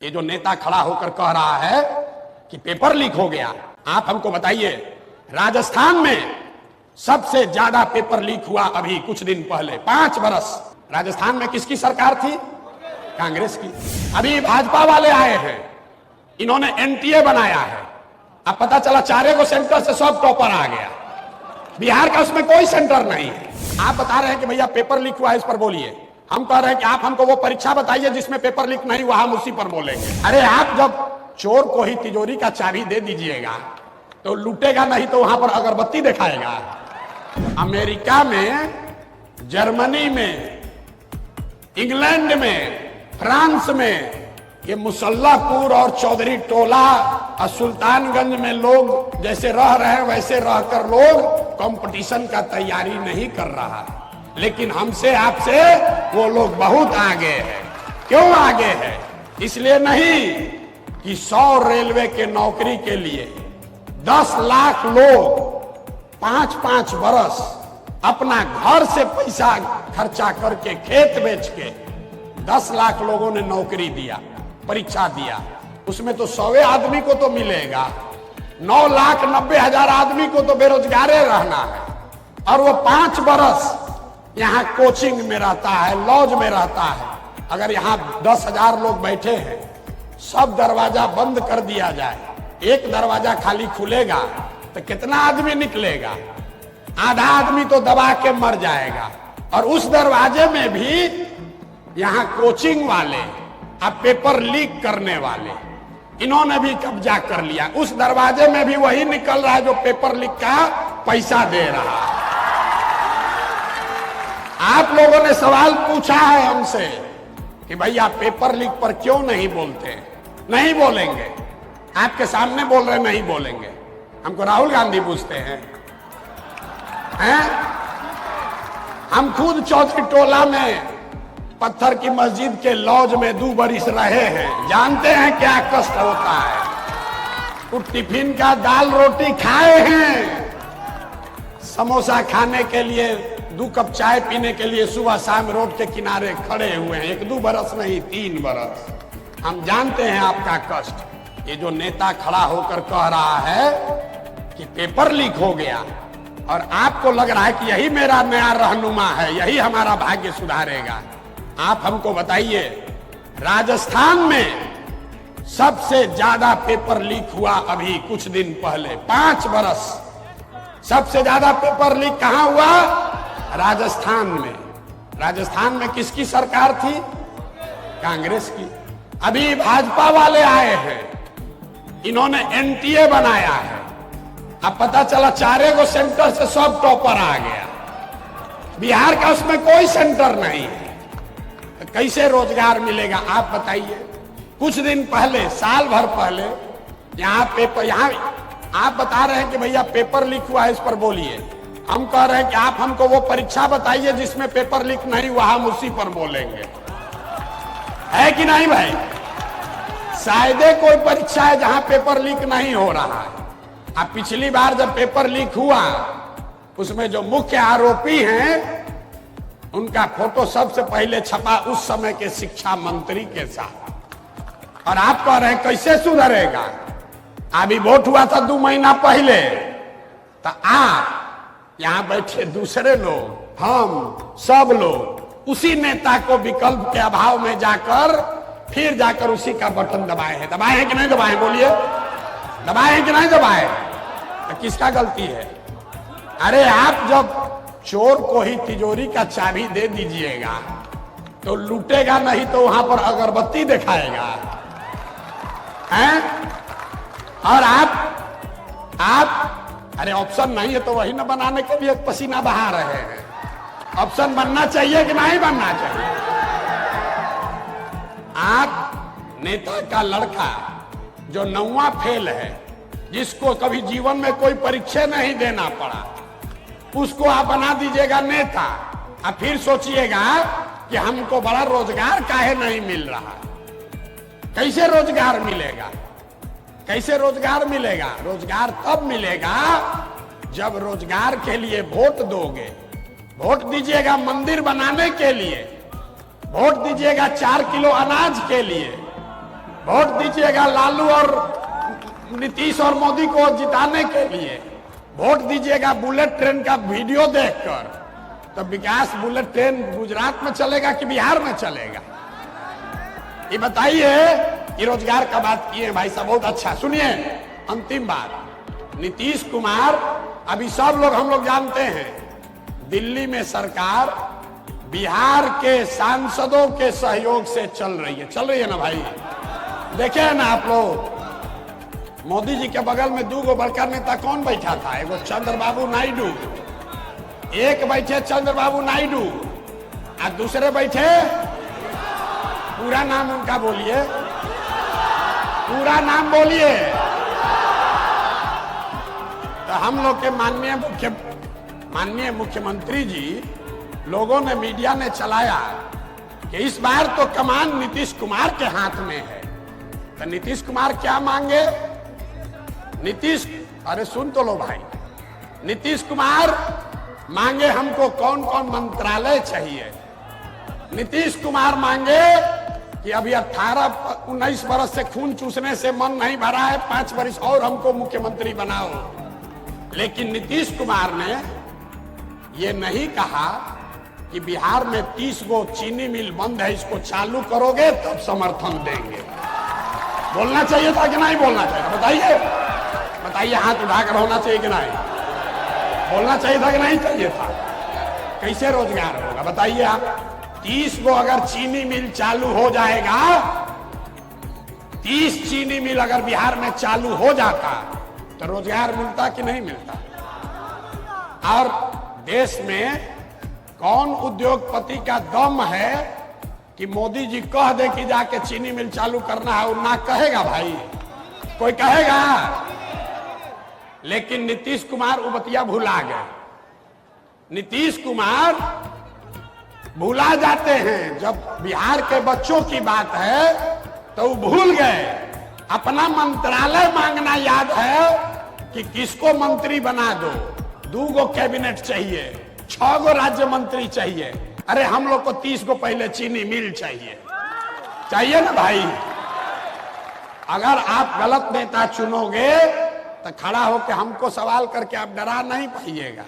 ये जो नेता खड़ा होकर कह रहा है कि पेपर लीक हो गया, आप हमको बताइए, राजस्थान में सबसे ज्यादा पेपर लीक हुआ अभी कुछ दिन पहले 5 बरस राजस्थान में किसकी सरकार थी? कांग्रेस की। अभी भाजपा वाले आए हैं, इन्होंने एनटीए बनाया है। अब पता चला 4 सेंटर से सब टॉपर आ गया। बिहार का उसमें कोई सेंटर नहीं है। आप बता रहे हैं कि भैया पेपर लीक हुआ है, इस पर बोलिए। हम कह रहे हैं कि आप हमको वो परीक्षा बताइए जिसमें पेपर लीक नहीं हुआ, हम उसी पर बोलेंगे। अरे आप जब चोर को ही तिजोरी का चाबी दे दीजिएगा तो लूटेगा नहीं तो वहां पर अगरबत्ती दिखाएगा। अमेरिका में, जर्मनी में, इंग्लैंड में, फ्रांस में ये मुसल्लापुर और चौधरी टोला और सुल्तानगंज में लोग जैसे रह रहे हैं वैसे रहकर लोग कंपटीशन का तैयारी नहीं कर रहा, लेकिन हमसे आपसे वो लोग बहुत आगे हैं। क्यों आगे है? इसलिए नहीं कि 100 रेलवे के नौकरी के लिए 10 लाख लोग 5-5 बरस अपना घर से पैसा खर्चा करके, खेत बेच के 10 लाख लोगों ने नौकरी दिया, परीक्षा दिया। उसमें तो 100 आदमी को तो मिलेगा, 9,90,000 आदमी को तो बेरोजगार रहना है। और वो 5 बरस यहाँ कोचिंग में रहता है, लॉज में रहता है। अगर यहाँ 10,000 लोग बैठे हैं, सब दरवाजा बंद कर दिया जाए, एक दरवाजा खाली खुलेगा तो कितना आदमी निकलेगा? आधा आदमी तो दबा के मर जाएगा। और उस दरवाजे में भी यहाँ कोचिंग वाले, अब पेपर लीक करने वाले, इन्होंने भी कब्जा कर लिया। उस दरवाजे में भी वही निकल रहा है जो पेपर लीक का पैसा दे रहा है। आप लोगों ने सवाल पूछा है हमसे कि भैया पेपर लीक पर क्यों नहीं बोलते? नहीं बोलेंगे, आपके सामने बोल रहे नहीं बोलेंगे। हमको राहुल गांधी पूछते हैं? हम खुद चौधरी टोला में पत्थर की मस्जिद के लॉज में 2 बरिस रहे हैं, जानते हैं क्या कष्ट होता है। वो टिफिन का दाल रोटी खाए हैं, समोसा खाने के लिए, 2 कप चाय पीने के लिए सुबह शाम रोड के किनारे खड़े हुए हैं। 1-2 बरस नहीं, 3 बरस। हम जानते हैं आपका कष्ट। ये जो नेता खड़ा होकर कह रहा है कि पेपर लीक हो गया और आपको लग रहा है कि यही मेरा नया रहनुमा है, यही हमारा भाग्य सुधारेगा। आप हमको बताइए, राजस्थान में सबसे ज्यादा पेपर लीक हुआ अभी कुछ दिन पहले 5 बरस सबसे ज्यादा पेपर लीक कहां हुआ? राजस्थान में। राजस्थान में किसकी सरकार थी? कांग्रेस की। अभी भाजपा वाले आए हैं, इन्होंने एनटीए बनाया है। अब पता चला 4 सेंटर से सब टॉपर आ गया। बिहार का उसमें कोई सेंटर नहीं है, तो कैसे रोजगार मिलेगा? आप बताइए। कुछ दिन पहले, साल भर पहले, यहाँ पेपर, यहाँ आप बता रहे हैं कि भैया पेपर लीक हुआ है, इस पर बोलिए। हम कह रहे हैं कि आप हमको वो परीक्षा बताइए जिसमें पेपर लीक नहीं हुआ, हम उसी पर बोलेंगे। है कि नहीं भाई? शायद कोई परीक्षा है जहां पेपर लीक नहीं हो रहा है। अब पिछली बार जब पेपर लीक हुआ, उसमें जो मुख्य आरोपी हैं उनका फोटो सबसे पहले छपा उस समय के शिक्षा मंत्री के साथ। और आप कह रहे हैं कैसे सुधरेगा? अभी वोट हुआ था 2 महीना पहले, तो आप यहां बैठे दूसरे लोग, हम सब लोग उसी नेता को विकल्प के अभाव में जाकर फिर जाकर उसी का बटन दबाए हैं। दबाए हैं कि नहीं दबाए? बोलिए, दबाए हैं कि नहीं दबाए? तो किसका गलती है? अरे आप जब चोर को ही तिजोरी का चाबी दे दीजिएगा तो लूटेगा नहीं तो वहां पर अगरबत्ती दिखाएगा। हैं? और आप अरे ऑप्शन नहीं है तो वही ना बनाने के लिए पसीना बहा रहे हैं। ऑप्शन बनना चाहिए कि नहीं बनना चाहिए? आप नेता का लड़का जो 9वां फेल है, जिसको कभी जीवन में कोई परीक्षा नहीं देना पड़ा, उसको आप बना दीजिएगा नेता। अब फिर सोचिएगा कि हमको बड़ा रोजगार काहे नहीं मिल रहा। कैसे रोजगार मिलेगा? कैसे रोजगार मिलेगा? रोजगार तब मिलेगा जब रोजगार के लिए वोट दोगे। वोट दीजिएगा मंदिर बनाने के लिए, वोट दीजिएगा 4 किलो अनाज के लिए, वोट दीजिएगा लालू और नीतीश और मोदी को जिताने के लिए। वोट दीजिएगा बुलेट ट्रेन का वीडियो देखकर। तो विकास बुलेट ट्रेन गुजरात में चलेगा कि बिहार में चलेगा? ये बताइए। कि रोजगार का बात किए भाई साहब, बहुत अच्छा। सुनिए अंतिम बात, नीतीश कुमार, अभी सब लोग हम लोग जानते हैं दिल्ली में सरकार बिहार के सांसदों के सहयोग से चल रही है ना भाई। देखे ना आप लोग, मोदी जी के बगल में दो बड़का नेता कौन बैठा था? एगो चंद्रबाबू नायडू, एक बैठे चंद्रबाबू नायडू और दूसरे बैठे, पूरा नाम उनका बोलिए, पूरा नाम बोलिए। तो हम लोग के माननीय मुख्यमंत्री जी, लोगों ने, मीडिया ने चलाया कि इस बार तो कमान नीतीश कुमार के हाथ में है। तो नीतीश कुमार क्या मांगे? अरे सुन तो लो भाई, नीतीश कुमार मांगे हमको कौन कौन मंत्रालय चाहिए। नीतीश कुमार मांगे कि अभी 18-19 बरस से खून चूसने से मन नहीं भरा है, 5 वर्ष और हमको मुख्यमंत्री बनाओ। लेकिन नीतीश कुमार ने ये नहीं कहा कि बिहार में 30 गो चीनी मिल बंद है, इसको चालू करोगे तब समर्थन देंगे। बोलना चाहिए था कि नहीं बोलना चाहिए? बताइए, बताइए, हाथ उठाकर होना चाहिए कि नहीं? बोलना चाहिए था कि नहीं चाहिए था? कैसे रोजगार होगा बताइए आप? 30 गो अगर चीनी मिल चालू हो जाएगा, 30 चीनी मिल अगर बिहार में चालू हो जाता तो रोजगार मिलता कि नहीं मिलता? और देश में कौन उद्योगपति का दम है कि मोदी जी कह दे कि जाके चीनी मिल चालू करना है, और ना कहेगा भाई? कोई कहेगा? लेकिन नीतीश कुमार उबतिया भुला गए। नीतीश कुमार भुला जाते हैं, जब बिहार के बच्चों की बात है तो वो भूल गए। अपना मंत्रालय मांगना याद है कि किसको मंत्री बना दो। 2 गो कैबिनेट चाहिए, 6 गो राज्य मंत्री चाहिए। अरे हम लोग को 30 गो पहले चीनी मिल चाहिए ना भाई। अगर आप गलत नेता चुनोगे तो खड़ा होकर हमको सवाल करके आप डरा नहीं पाइएगा।